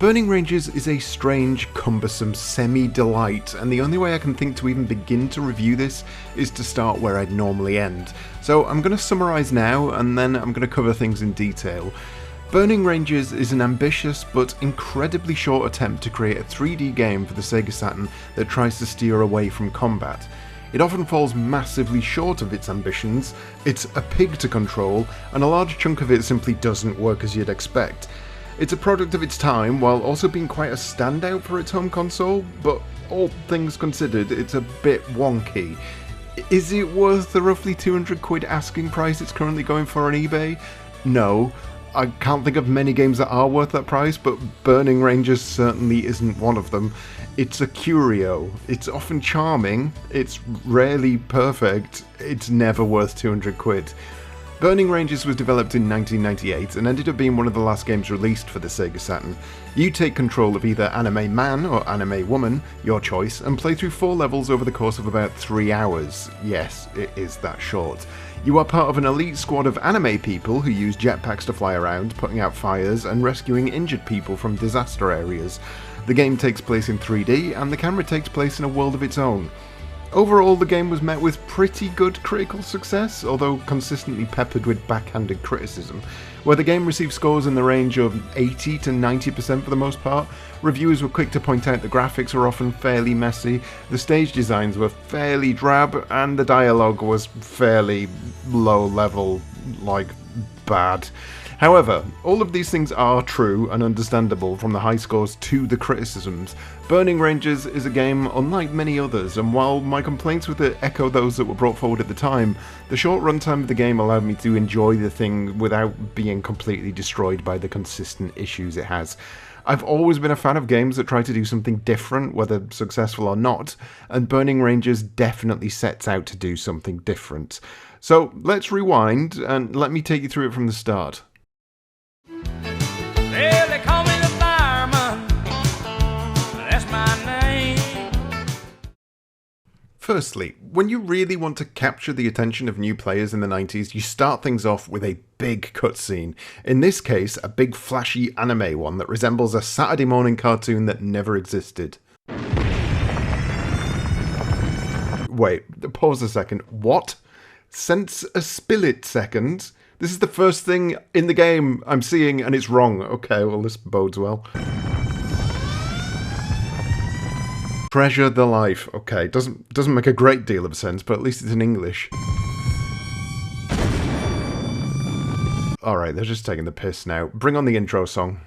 Burning Rangers is a strange, cumbersome semi-delight, and the only way I can think to even begin to review this is to start where I'd normally end. So I'm going to summarise now, and then I'm going to cover things in detail. Burning Rangers is an ambitious but incredibly short attempt to create a 3D game for the SEGA Saturn that tries to steer away from combat. It often falls massively short of its ambitions, it's a pig to control, and a large chunk of it simply doesn't work as you'd expect. It's a product of its time, while also being quite a standout for its home console, but all things considered, it's a bit wonky. Is it worth the roughly £200 asking price it's currently going for on eBay? No. I can't think of many games that are worth that price, but Burning Rangers certainly isn't one of them. It's a curio. It's often charming, it's rarely perfect, it's never worth £200. Burning Rangers was developed in 1998 and ended up being one of the last games released for the SEGA Saturn. You take control of either anime man or anime woman, your choice, and play through 4 levels over the course of about 3 hours. Yes, it is that short. You are part of an elite squad of anime people who use jetpacks to fly around, putting out fires and rescuing injured people from disaster areas. The game takes place in 3D and the camera takes place in a world of its own. Overall, the game was met with pretty good critical success, although consistently peppered with backhanded criticism. Where the game received scores in the range of 80 to 90% for the most part, reviewers were quick to point out the graphics were often fairly messy, the stage designs were fairly drab, and the dialogue was fairly low level, like bad. However, all of these things are true and understandable, from the high scores to the criticisms. Burning Rangers is a game unlike many others, and while my complaints with it echo those that were brought forward at the time, the short runtime of the game allowed me to enjoy the thing without being completely destroyed by the consistent issues it has. I've always been a fan of games that try to do something different, whether successful or not, and Burning Rangers definitely sets out to do something different. So let's rewind, and let me take you through it from the start. Well, they call me the fireman. That's my name. Firstly, when you really want to capture the attention of new players in the 90s, you start things off with a big cutscene. In this case, a big flashy anime one that resembles a Saturday morning cartoon that never existed. Wait, pause a second. What? Sense a spillit second? This is the first thing in the game I'm seeing and it's wrong. Okay, well this bodes well. Treasure the life. Okay, doesn't make a great deal of sense, but at least it's in English. Alright, they're just taking the piss now. Bring on the intro song.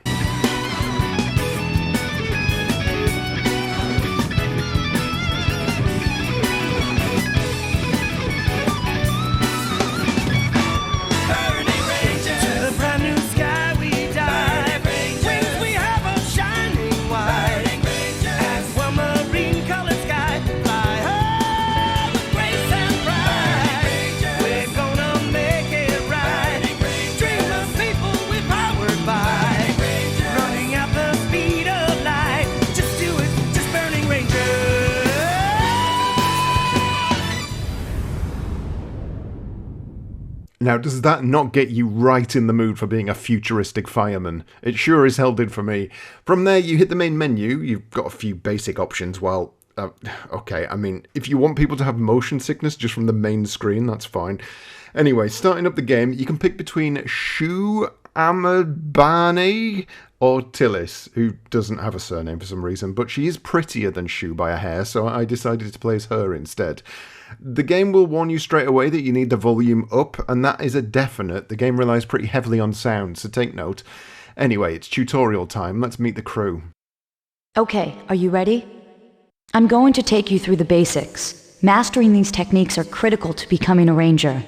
Now, does that not get you right in the mood for being a futuristic fireman? It sure as hell did for me. From there, you hit the main menu. You've got a few basic options. Well, okay, I mean, if you want people to have motion sickness just from the main screen, that's fine. Anyway, starting up the game, you can pick between Shu Amabane or Tillis, who doesn't have a surname for some reason, but she is prettier than Shu by a hair, so I decided to play as her instead. The game will warn you straight away that you need the volume up, and that is a definite. The game relies pretty heavily on sound, so take note. Anyway, it's tutorial time. Let's meet the crew. Okay, are you ready? I'm going to take you through the basics. Mastering these techniques are critical to becoming a ranger.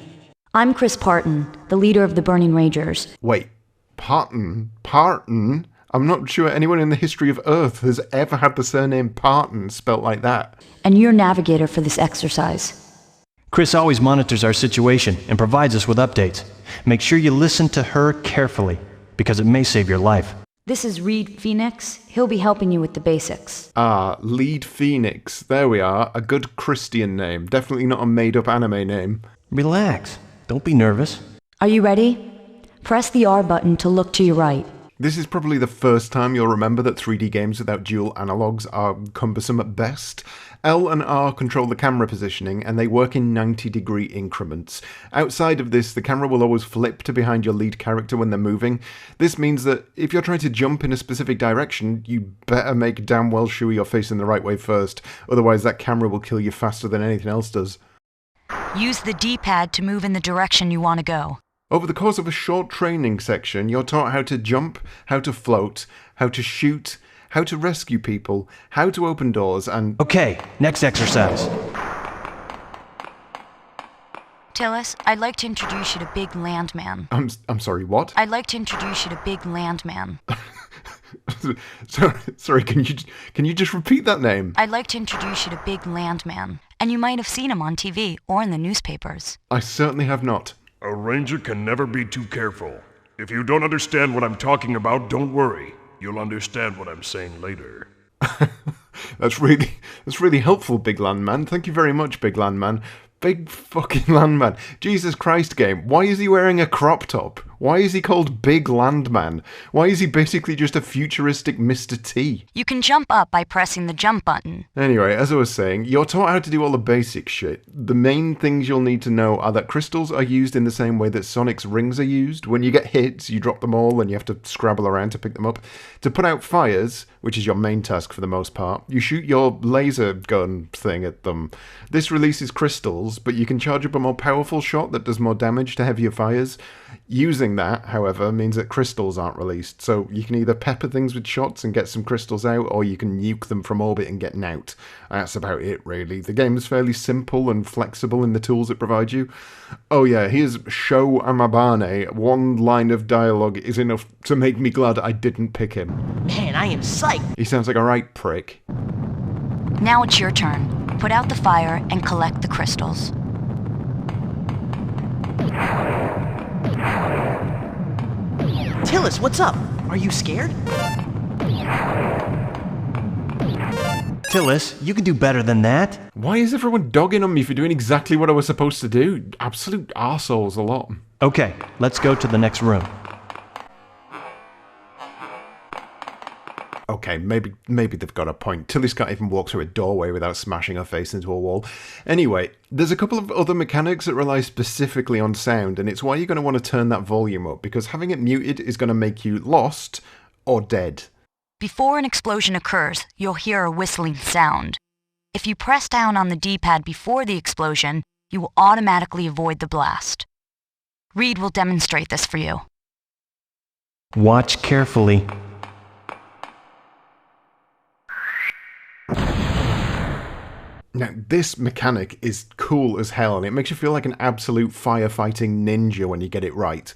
I'm Chris Parton, the leader of the Burning Rangers. Wait, Parton? Parton? I'm not sure anyone in the history of Earth has ever had the surname Parton spelt like that. And your navigator for this exercise. Chris always monitors our situation and provides us with updates. Make sure you listen to her carefully, because it may save your life. This is Reed Phoenix. He'll be helping you with the basics. Ah, Lead Phoenix. There we are. A good Christian name. Definitely not a made-up anime name. Relax. Don't be nervous. Are you ready? Press the R button to look to your right. This is probably the first time you'll remember that 3D games without dual analogues are cumbersome at best. L and R control the camera positioning, and they work in 90-degree increments. Outside of this, the camera will always flip to behind your lead character when they're moving. This means that if you're trying to jump in a specific direction, you better make damn well sure you're facing the right way first, otherwise that camera will kill you faster than anything else does. Use the D-pad to move in the direction you want to go. Over the course of a short training section, you're taught how to jump, how to float, how to shoot, how to rescue people, how to open doors, and... Okay, next exercise. Tillis, I'd like to introduce you to Big Landman. I'm sorry, what? I'd like to introduce you to Big Landman. Sorry, can you just repeat that name? I'd like to introduce you to Big Landman. And you might have seen him on TV or in the newspapers. I certainly have not. A ranger can never be too careful. If you don't understand what I'm talking about, don't worry. You'll understand what I'm saying later. That's really helpful, Big Landman. Thank you very much, Big Landman. Big fucking Landman. Jesus Christ, game. Why is he wearing a crop top? Why is he called Big Landman? Why is he basically just a futuristic Mr. T? You can jump up by pressing the jump button. Anyway, as I was saying, you're taught how to do all the basic shit. The main things you'll need to know are that crystals are used in the same way that Sonic's rings are used. When you get hits, you drop them all and you have to scrabble around to pick them up. To put out fires, which is your main task for the most part, you shoot your laser gun thing at them. This releases crystals, but you can charge up a more powerful shot that does more damage to heavier fires. Using that, however, means that crystals aren't released, so you can either pepper things with shots and get some crystals out, or you can nuke them from orbit and get an out. That's about it, really. The game is fairly simple and flexible in the tools it provides you. Oh yeah, here's Sho Amabane. One line of dialogue is enough to make me glad I didn't pick him. Man, I am psyched. He sounds like a right prick. Now it's your turn. Put out the fire and collect the crystals. Tillis, what's up? Are you scared? Tillis, you can do better than that. Why is everyone dogging on me for doing exactly what I was supposed to do? Absolute arseholes a lot. Okay, let's go to the next room. Okay, maybe they've got a point. Tillis can't even walk through a doorway without smashing her face into a wall. Anyway, there's a couple of other mechanics that rely specifically on sound, and it's why you're going to want to turn that volume up, because having it muted is going to make you lost or dead. Before an explosion occurs, you'll hear a whistling sound. If you press down on the D-pad before the explosion, you will automatically avoid the blast. Reed will demonstrate this for you. Watch carefully. Now, this mechanic is cool as hell, and it makes you feel like an absolute firefighting ninja when you get it right.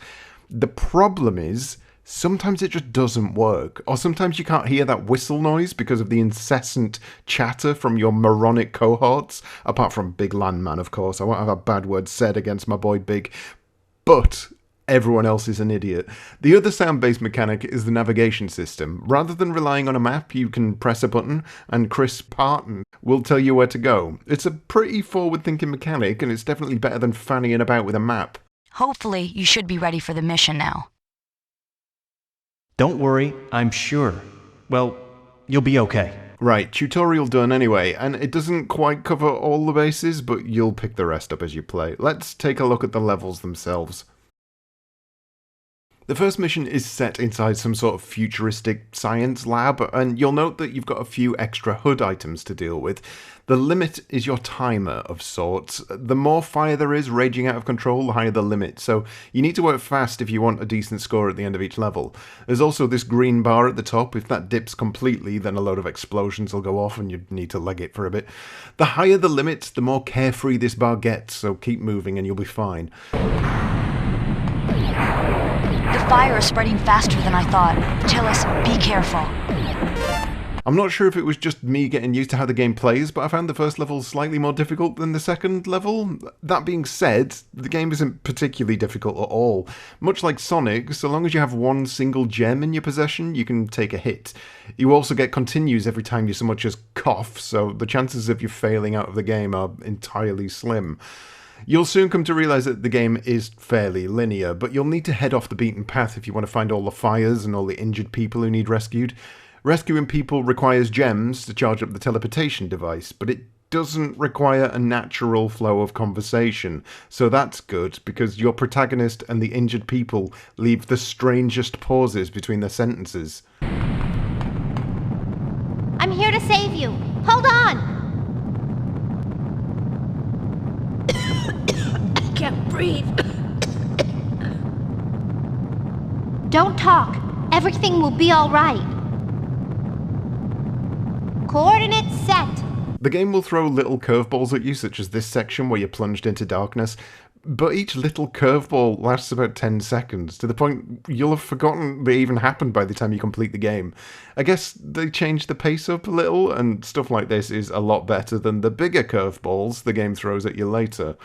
The problem is, sometimes it just doesn't work, or sometimes you can't hear that whistle noise because of the incessant chatter from your moronic cohorts, apart from Big Landman, of course. I won't have a bad word said against my boy Big, but everyone else is an idiot. The other sound-based mechanic is the navigation system. Rather than relying on a map, you can press a button, and Chris Parton will tell you where to go. It's a pretty forward-thinking mechanic, and it's definitely better than fannying about with a map. Hopefully, you should be ready for the mission now. Don't worry, I'm sure. Well, you'll be okay. Right, tutorial done anyway, and it doesn't quite cover all the bases, but you'll pick the rest up as you play. Let's take a look at the levels themselves. The first mission is set inside some sort of futuristic science lab, and you'll note that you've got a few extra HUD items to deal with. The limit is your timer of sorts. The more fire there is raging out of control, the higher the limit, so you need to work fast if you want a decent score at the end of each level. There's also this green bar at the top. If that dips completely, then a load of explosions will go off and you need to leg it for a bit. The higher the limit, the more carefree this bar gets, so keep moving and you'll be fine. The fire is spreading faster than I thought. Tillis, be careful. I'm not sure if it was just me getting used to how the game plays, but I found the first level slightly more difficult than the second level. That being said, the game isn't particularly difficult at all. Much like Sonic, so long as you have one single gem in your possession, you can take a hit. You also get continues every time you so much as cough, so the chances of you failing out of the game are entirely slim. You'll soon come to realise that the game is fairly linear, but you'll need to head off the beaten path if you want to find all the fires and all the injured people who need rescued. Rescuing people requires gems to charge up the teleportation device, but it doesn't require a natural flow of conversation, so that's good because your protagonist and the injured people leave the strangest pauses between their sentences. I'm here to save you. Hold on! I can't breathe. Don't talk. Everything will be all right. Coordinates set. The game will throw little curveballs at you, such as this section where you're plunged into darkness, but each little curveball lasts about 10 seconds, to the point you'll have forgotten they even happened by the time you complete the game. I guess they changed the pace up a little, and stuff like this is a lot better than the bigger curveballs the game throws at you later.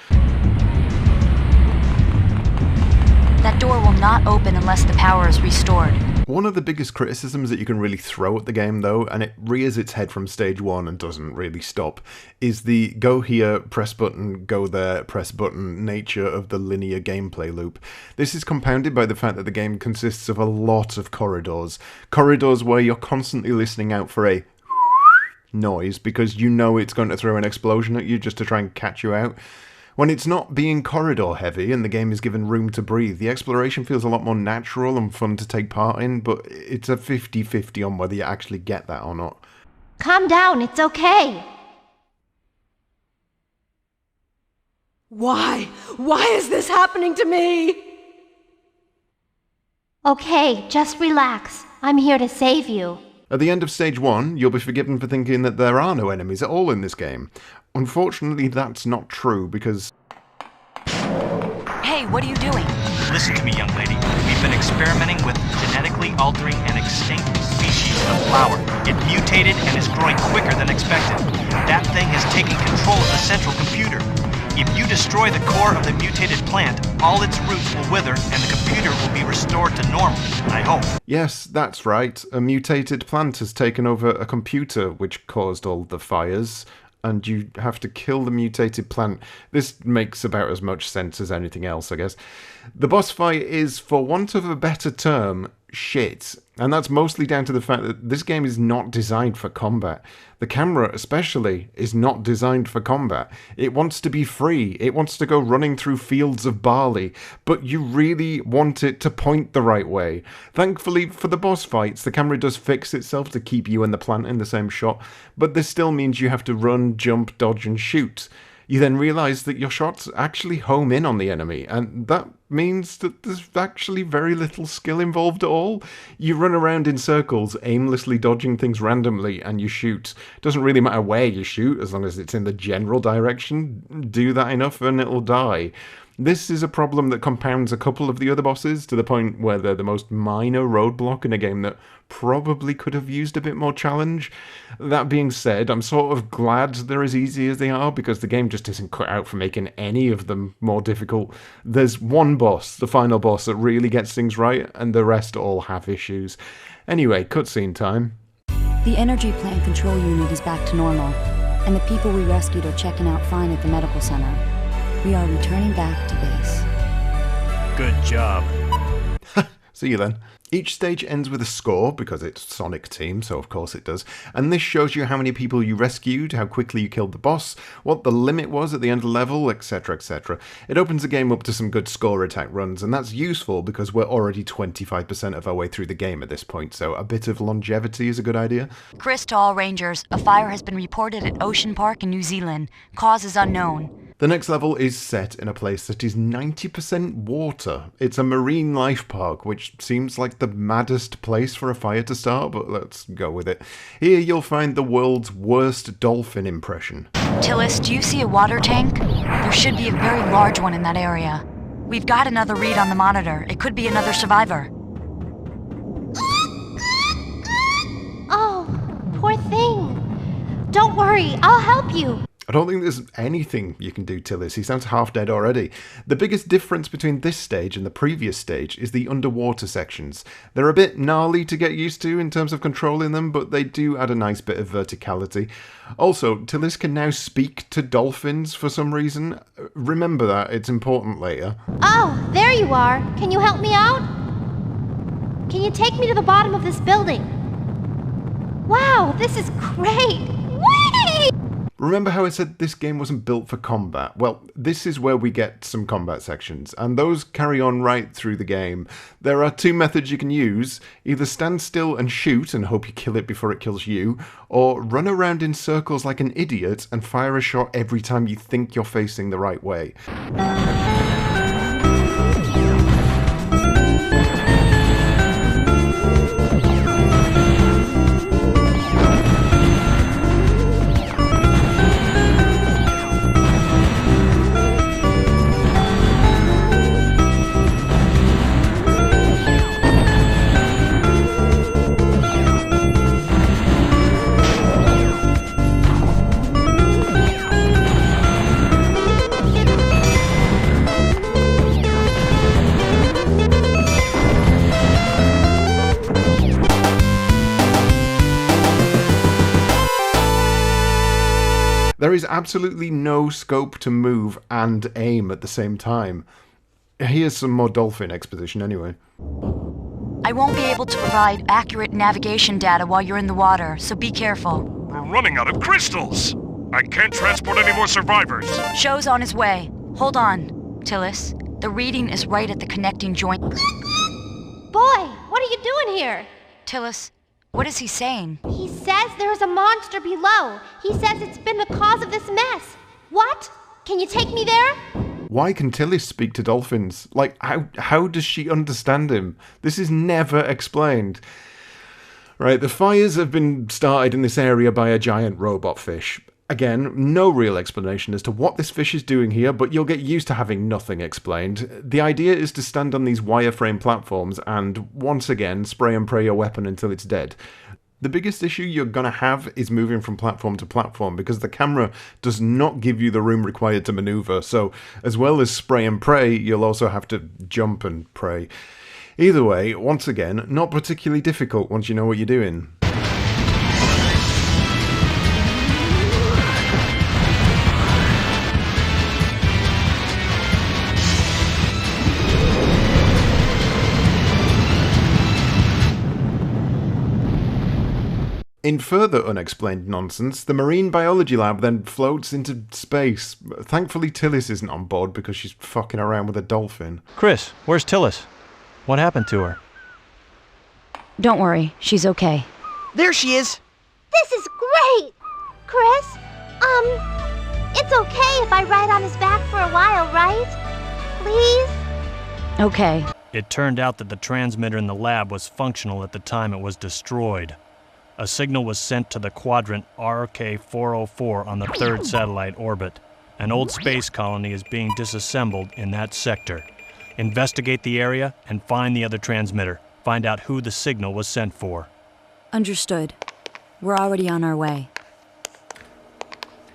That door will not open unless the power is restored. One of the biggest criticisms that you can really throw at the game, though, and it rears its head from stage 1 and doesn't really stop, is the go here, press button, go there, press button nature of the linear gameplay loop. This is compounded by the fact that the game consists of a lot of corridors. Corridors where you're constantly listening out for a noise because you know it's going to throw an explosion at you just to try and catch you out. When it's not being corridor heavy and the game is given room to breathe, the exploration feels a lot more natural and fun to take part in, but it's a 50-50 on whether you actually get that or not. Calm down, it's okay. Why? Why is this happening to me? Okay, just relax. I'm here to save you. At the end of stage 1, you'll be forgiven for thinking that there are no enemies at all in this game. Unfortunately, that's not true because... Hey, what are you doing? Listen to me, young lady. We've been experimenting with genetically altering an extinct species of flower. It mutated and is growing quicker than expected. That thing has taken control of the central computer. If you destroy the core of the mutated plant, all its roots will wither and the computer will be restored to normal, I hope. Yes, that's right. A mutated plant has taken over a computer which caused all the fires, and you have to kill the mutated plant. This makes about as much sense as anything else, I guess. The boss fight is, for want of a better term, shit. And that's mostly down to the fact that this game is not designed for combat. The camera, especially, is not designed for combat. It wants to be free. It wants to go running through fields of barley. But you really want it to point the right way. Thankfully, for the boss fights, the camera does fix itself to keep you and the plant in the same shot. But this still means you have to run, jump, dodge, and shoot. You then realise that your shots actually home in on the enemy, and that means that there's actually very little skill involved at all. You run around in circles, aimlessly dodging things randomly, and you shoot. Doesn't really matter where you shoot, as long as it's in the general direction. Do that enough and it'll die. This is a problem that compounds a couple of the other bosses to the point where they're the most minor roadblock in a game that probably could have used a bit more challenge. That being said, I'm sort of glad they're as easy as they are because the game just isn't cut out for making any of them more difficult. There's one boss, the final boss, that really gets things right, and the rest all have issues. Anyway, cutscene time. The energy plant control unit is back to normal, and the people we rescued are checking out fine at the medical center. We are returning back to base. Good job. See you then. Each stage ends with a score, because it's Sonic Team, so of course it does, and this shows you how many people you rescued, how quickly you killed the boss, what the limit was at the end of the level, etc, etc. It opens the game up to some good score attack runs, and that's useful because we're already 25% of our way through the game at this point, so a bit of longevity is a good idea. Chris to all Rangers, a fire has been reported at Ocean Park in New Zealand. Cause is unknown. The next level is set in a place that is 90% water. It's a marine life park, which seems like the maddest place for a fire to start, but let's go with it. Here you'll find the world's worst dolphin impression. Tillis, do you see a water tank? There should be a very large one in that area. We've got another read on the monitor. It could be another survivor. Oh, poor thing. Don't worry, I'll help you. I don't think there's anything you can do, Tillis. He sounds half dead already. The biggest difference between this stage and the previous stage is the underwater sections. They're a bit gnarly to get used to in terms of controlling them, but they do add a nice bit of verticality. Also, Tillis can now speak to dolphins for some reason. Remember that, it's important later. Oh, there you are. Can you help me out? Can you take me to the bottom of this building? Wow, this is great! Whee! Remember how I said this game wasn't built for combat? Well, this is where we get some combat sections, and those carry on right through the game. There are two methods you can use: either stand still and shoot and hope you kill it before it kills you, or run around in circles like an idiot and fire a shot every time you think you're facing the right way. There is absolutely no scope to move and aim at the same time. Here's some more dolphin exposition anyway. I won't be able to provide accurate navigation data while you're in the water, so be careful. We're running out of crystals! I can't transport any more survivors! Show's on his way. Hold on, Tillis. The reading is right at the connecting joint. Boy, what are you doing here? Tillis, what is he saying? He says there is a monster below. He says it's been the cause of this mess. What? Can you take me there? Why can Tillis speak to dolphins? Like, how does she understand him? This is never explained. Right, the fires have been started in this area by a giant robot fish. Again, no real explanation as to what this fish is doing here, but you'll get used to having nothing explained. The idea is to stand on these wireframe platforms and, once again, spray and pray your weapon until it's dead. The biggest issue you're going to have is moving from platform to platform, because the camera does not give you the room required to maneuver, so as well as spray and pray, you'll also have to jump and pray. Either way, once again, not particularly difficult once you know what you're doing. In further unexplained nonsense, the marine biology lab then floats into space. Thankfully Tillis isn't on board because she's fucking around with a dolphin. Chris, where's Tillis? What happened to her? Don't worry, she's okay. There she is! This is great! Chris, it's okay if I ride on his back for a while, right? Please? Okay. It turned out that the transmitter in the lab was functional at the time it was destroyed. A signal was sent to the quadrant RK-404 on the third satellite orbit. An old space colony is being disassembled in that sector. Investigate the area and find the other transmitter. Find out who the signal was sent for. Understood. We're already on our way.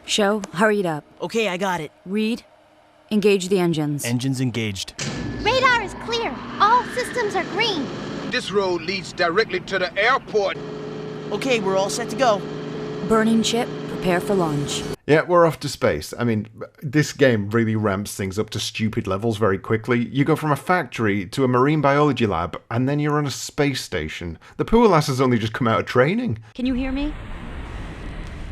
Show, hurry it up. Okay, I got it. Reed, engage the engines. Engines engaged. Radar is clear. All systems are green. This road leads directly to the airport. Okay, we're all set to go. Burning ship, prepare for launch. Yeah, we're off to space. I mean, this game really ramps things up to stupid levels very quickly. You go from a factory to a marine biology lab, and then you're on a space station. The poor lass has only just come out of training. Can you hear me?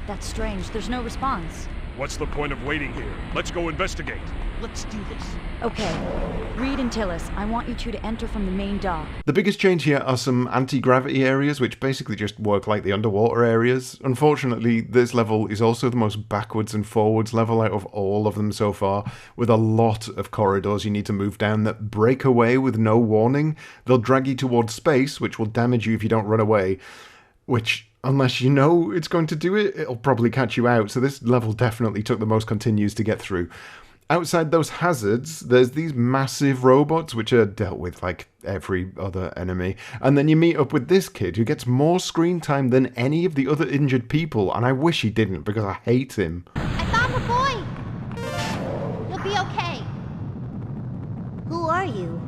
That's strange. There's no response. What's the point of waiting here? Let's go investigate. Let's do this. Okay. Reed and Tillis, I want you two to enter from the main dock. The biggest change here are some anti-gravity areas, which basically just work like the underwater areas. Unfortunately, this level is also the most backwards and forwards level out of all of them so far, with a lot of corridors you need to move down that break away with no warning. They'll drag you towards space, which will damage you if you don't run away, which, unless you know it's going to do it, it'll probably catch you out. So this level definitely took the most continues to get through. Outside those hazards, there's these massive robots, which are dealt with like every other enemy. And then you meet up with this kid who gets more screen time than any of the other injured people, and I wish he didn't, because I hate him. I thought you?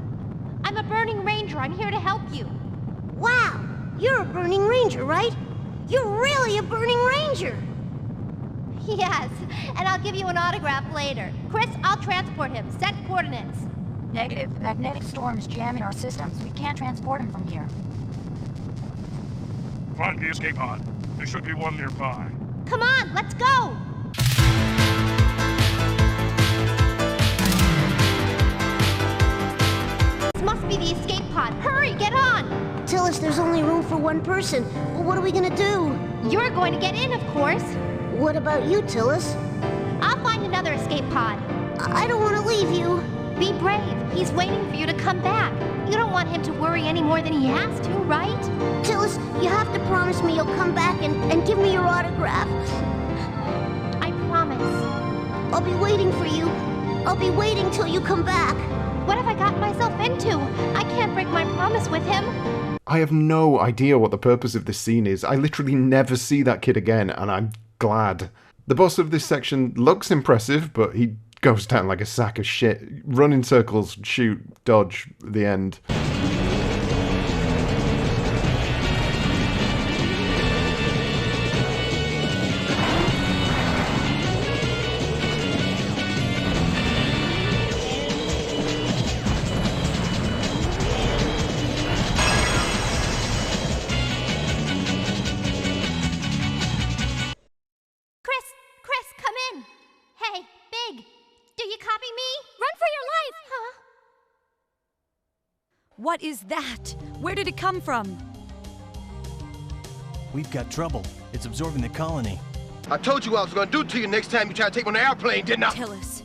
I'm a Burning Ranger. I'm here to help you. Wow, you're a Burning Ranger, right? You're really a Burning Ranger! Yes, and I'll give you an autograph later. Chris, I'll transport him. Set coordinates. Negative. The magnetic storm is jamming our systems. We can't transport him from here. Find the escape pod. There should be one nearby. Come on, let's go! This must be the escape pod. Hurry, get on! Tillis, there's only room for one person. Well, what are we gonna do? You're going to get in, of course. What about you, Tillis? I'll find another escape pod. I don't want to leave you. Be brave. He's waiting for you to come back. You don't want him to worry any more than he has to, right? Tillis, you have to promise me you'll come back and give me your autograph. I promise. I'll be waiting for you. I'll be waiting till you come back. What have I gotten myself into? I can't break my promise with him. I have no idea what the purpose of this scene is. I literally never see that kid again, and I'm glad. The boss of this section looks impressive, but he goes down like a sack of shit. Run in circles, shoot, dodge, the end. Chris, come in. Hey, Big, do you copy me? Run for your life! Huh? What is that? Where did it come from? We've got trouble. It's absorbing the colony. I told you what I was gonna do to you next time you try to take me on an airplane, didn't I? Tillis,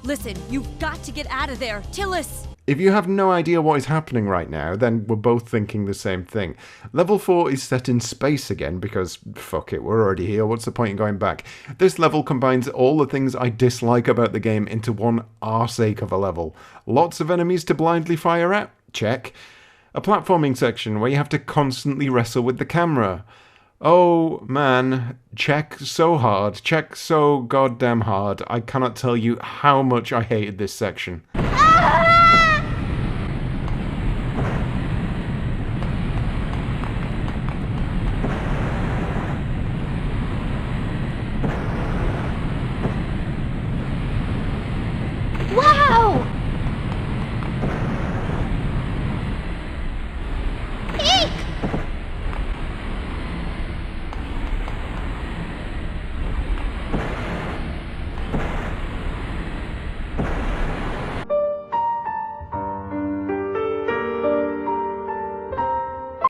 listen, you've got to get out of there. Tillis! If you have no idea what is happening right now, then we're both thinking the same thing. Level 4 is set in space again, because fuck it, we're already here, what's the point in going back? This level combines all the things I dislike about the game into one arseache of a level. Lots of enemies to blindly fire at? Check. A platforming section where you have to constantly wrestle with the camera. Oh man, check so hard, check so goddamn hard. I cannot tell you how much I hated this section. Wow! Eek!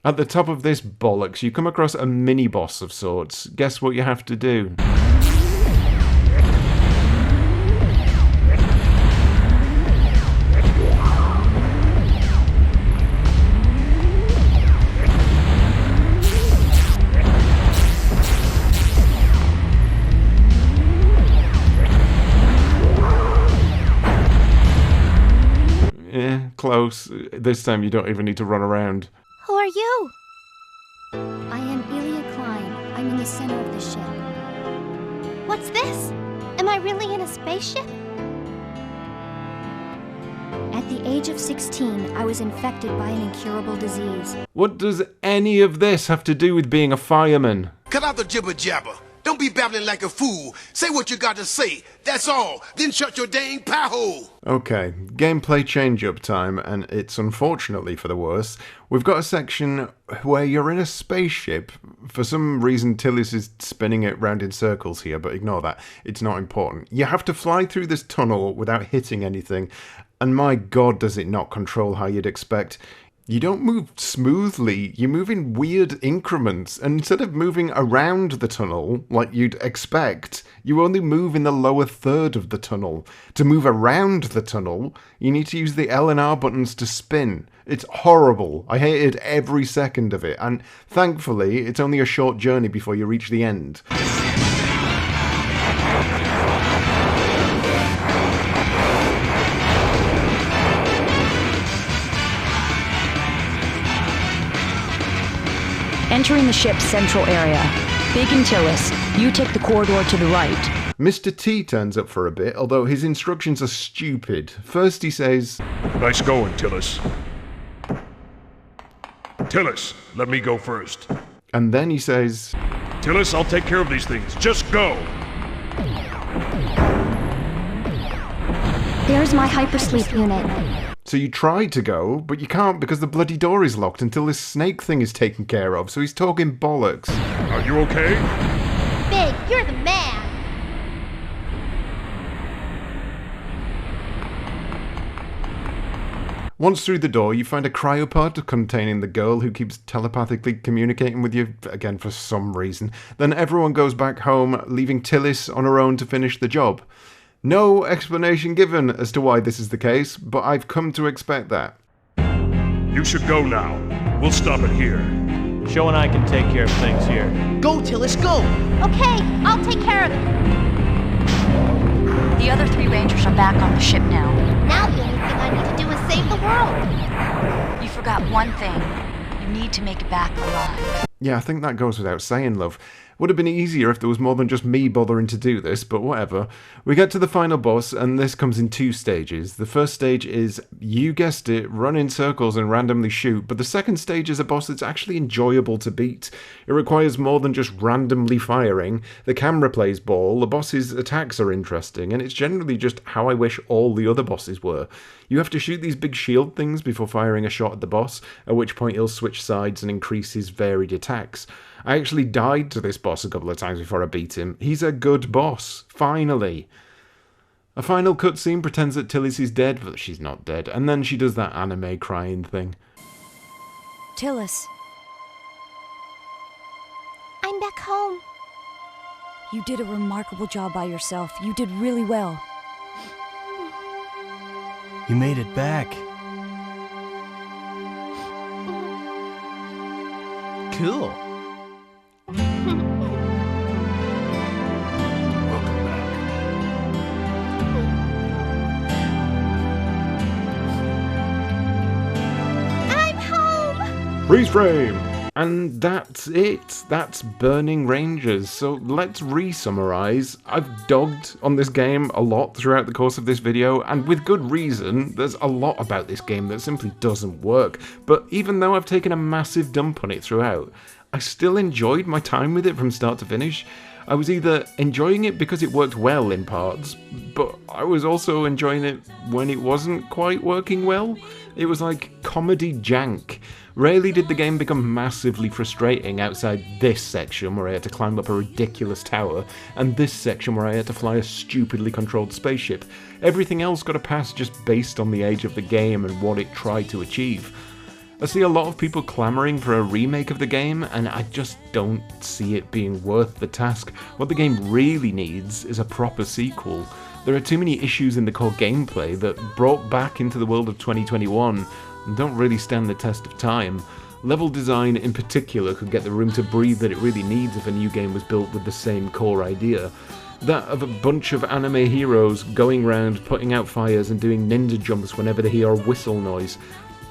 At the top of this bollocks, you come across a mini-boss of sorts. Guess what you have to do? Close. This time you don't even need to run around. Who are you? I am Elia Klein. I'm in the center of the ship. What's this? Am I really in a spaceship? At the age of 16, I was infected by an incurable disease. What does any of this have to do with being a fireman? Cut out the jibber jabber. Don't be babbling like a fool. Say what you got to say. That's all. Then shut your dang pie hole. Okay, gameplay change-up time, and it's unfortunately for the worse. We've got a section where you're in a spaceship. For some reason, Tillis is spinning it round in circles here, but ignore that. It's not important. You have to fly through this tunnel without hitting anything, and my god does it not control how you'd expect. You don't move smoothly, you move in weird increments, and instead of moving around the tunnel, like you'd expect, you only move in the lower third of the tunnel. To move around the tunnel, you need to use the L and R buttons to spin. It's horrible. I hated every second of it, and thankfully, it's only a short journey before you reach the end. Entering the ship's central area. Big and Tillis, you take the corridor to the right. Mr. T turns up for a bit, although his instructions are stupid. First he says, Nice going, Tillis. Tillis, let me go first. And then he says, Tillis, I'll take care of these things. Just go! There's my hypersleep unit. So you tried to go, but you can't because the bloody door is locked until this snake thing is taken care of, so he's talking bollocks. Are you okay? Big, you're the man. Once through the door, you find a cryopod containing the girl who keeps telepathically communicating with you, again for some reason. Then everyone goes back home, leaving Tillis on her own to finish the job. No explanation given as to why this is the case, but I've come to expect that. You should go now. We'll stop it here. Sho and I can take care of things here. Go, Tillis, go! Okay, I'll take care of it. The other 3 Rangers are back on the ship now. Now the only thing I need to do is save the world. You forgot one thing. You need to make it back alive. Yeah, I think that goes without saying, love. Would have been easier if there was more than just me bothering to do this, but whatever. We get to the final boss, and this comes in 2 stages. The first stage is, you guessed it, run in circles and randomly shoot, but the second stage is a boss that's actually enjoyable to beat. It requires more than just randomly firing. The camera plays ball, the boss's attacks are interesting, and it's generally just how I wish all the other bosses were. You have to shoot these big shield things before firing a shot at the boss, at which point he'll switch sides and increase his varied attacks. I actually died to this boss a couple of times before I beat him. He's a good boss. Finally. A final cutscene pretends that Tillis is dead, but she's not dead, and then she does that anime crying thing. Tillis, I'm back home. you did a remarkable job by yourself. You did really well. You made it back. Cool. Welcome back. I'm home! Freeze frame! And that's it. That's Burning Rangers. So let's re-summarise. I've dogged on this game a lot throughout the course of this video, and with good reason. There's a lot about this game that simply doesn't work. But even though I've taken a massive dump on it throughout, I still enjoyed my time with it from start to finish. I was either enjoying it because it worked well in parts, but I was also enjoying it when it wasn't quite working well. It was like comedy jank. Rarely did the game become massively frustrating outside this section where I had to climb up a ridiculous tower, and this section where I had to fly a stupidly controlled spaceship. Everything else got a pass just based on the age of the game and what it tried to achieve. I see a lot of people clamouring for a remake of the game, and I just don't see it being worth the task. What the game really needs is a proper sequel. There are too many issues in the core gameplay that, brought back into the world of 2021, don't really stand the test of time. Level design in particular could get the room to breathe that it really needs if a new game was built with the same core idea. That of a bunch of anime heroes going round putting out fires and doing ninja jumps whenever they hear a whistle noise.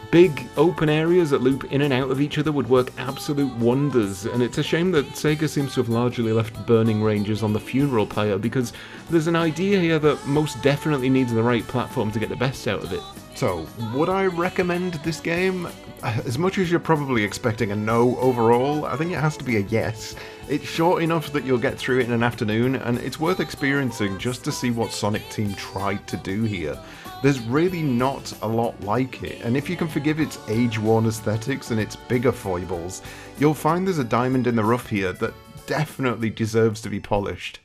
Big open areas that loop in and out of each other would work absolute wonders, and it's a shame that Sega seems to have largely left Burning Rangers on the funeral pyre, because there's an idea here that most definitely needs the right platform to get the best out of it. So, would I recommend this game? As much as you're probably expecting a no overall, I think it has to be a yes. It's short enough that you'll get through it in an afternoon, and it's worth experiencing just to see what Sonic Team tried to do here. There's really not a lot like it, and if you can forgive its age-worn aesthetics and its bigger foibles, you'll find there's a diamond in the rough here that definitely deserves to be polished.